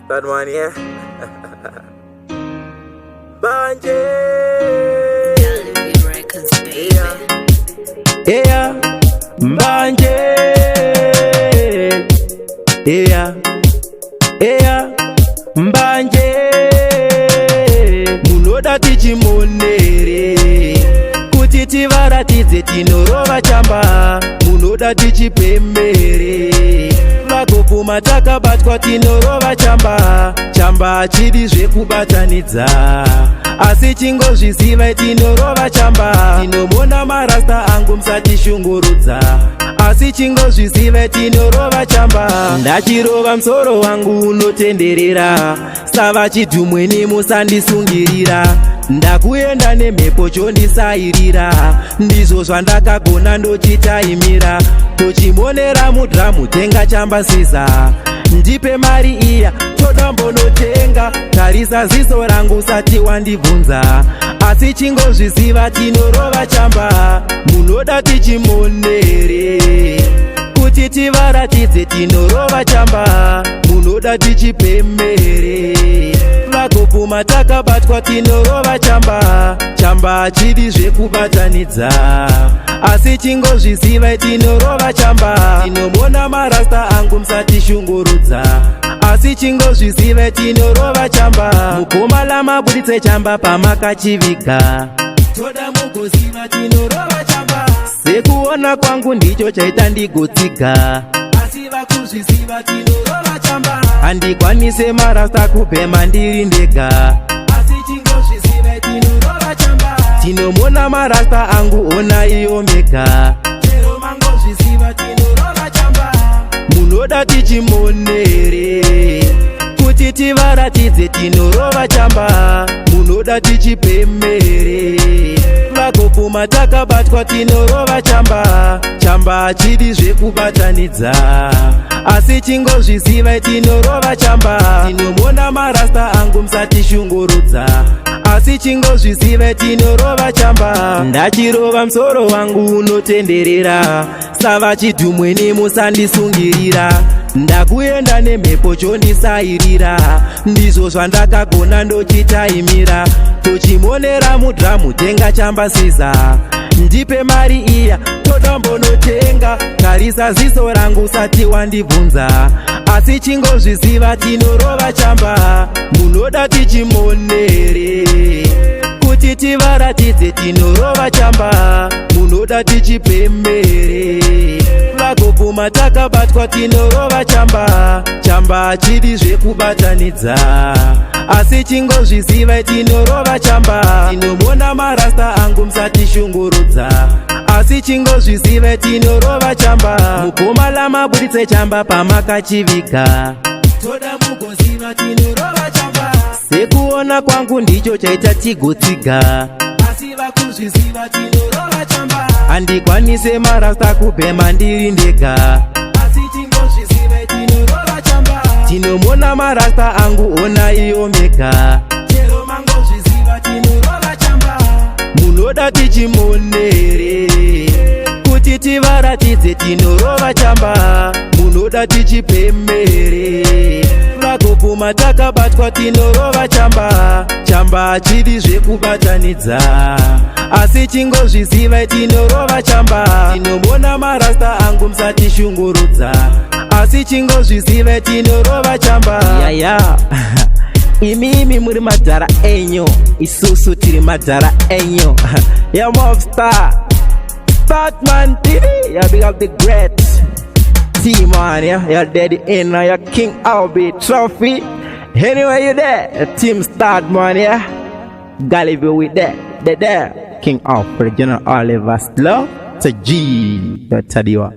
That one, yeah. Banje. Yeah, Banje. Yeah, Banje. Munoda tichimonere kuti tivaratidze tinorova chamba. Munoda tichipemere vakopfuma takabatwa tinorova chamba. Chamba chidi zvekubatanidza asi chingozviziva tinorova chamba. Tinomona marasta angu musatishungurudza asi chingozviziva tinorova chamba. Ndachirova musoro wangu unotenderera sava chidhumweni musandisungirira. Ndakuenda nemhepo chondisairira ndizvo zvandakagona ndochitaimira. Tochimonera mudhamu tenga chamba siza ndipe mari iya toda mbonotenga. Tarisa ziso rangu usati wandibvunza asi chingozviziva tinorova chamba. Munoda tichimonere kuti tivaratidze tinorova chamba. Munoda tichipemere vakopfuma takabatwa tinorova chamba. Chamba chidi zvekubatanidza asi chingozviziva tinorova chamba. Tinomona marasta angu musatishungurudza asi chingozviziva tinorova chamba. Mukoma lamabuditse chamba pamakachiviga toda mugoziva tinorova chamba. Sekuona kwangu ndicho chaita ndigotsiga asi vakuzviziva tinorova chamba. Handikwanise marasta kupema ndiri ndega asi chingozviziva tinorova chamba. Tinomona marasta angu ona iyo mega chero mangozviziva tinorova chamba. Munoda tichimonere kuti tivaratidze tinorova chamba. Munoda tichipemere vakopfuma takabatwa tinorova chamba. Chamba chidi zvekubatanidza asi chingozviziva tinorova chamba. Tinomona marasta angu musatishungurudza asi chingozviziva tinorova chamba. Ndachirova musoro wangu unotenderera sava chidhumweni musandisungirira. Ndakuenda nemhepo chondisairira ndizvo zvandakagona ndochitaimira. Tochimonera mudhamu tenga chamba siza ndipe mari iya toda mbonotenga. Tarisa ziso rangu usati wandibvunza asi chingozviziva tinorova chamba. Munoda tichimonere kuti tivaratidze tinorova chamba. Munoda tichipemere vakopfuma takabatwa tinorova chamba. Chamba chidi zvekubatanidza asi chingozviziva tinorova chamba. Tinomona marasta angu musatishungurudza asi chingozviziva tinorova chamba. Mukoma lamabuditse chamba pamakachiviga toda mugoziva tinorova chamba. Sekuona kwangu ndicho chaita tigotsiga asi vakuzviziva tinorova chamba. Handikwanise marasta kupema ndiri ndega asi chingozviziva tinorova chamba. Tinomona marasta angu ona iyo mega chero mangozviziva tinorova chamba. Munoda tichimonere kuti tivaratidze tinorova chamba. Munoda tichipemere vakopfuma takabatwa tinorova chamba. Chamba chidi zvekubatanidza asi chingozviziva tinorova chamba. Tinomona marasta angu musatishungurudza asi chingozviziva tinorova chamba. Yaya imimi muri madhara enyu isusu tiri madhara enyu. Ya Mobstar Startman TV, ya big up the great team man, yeah. You're dead in your King Albi trophy. Anyway you there, team Startman, yeah. Gallivy with that, there. King Albi, General Oliver Slow to G. Tadiwa.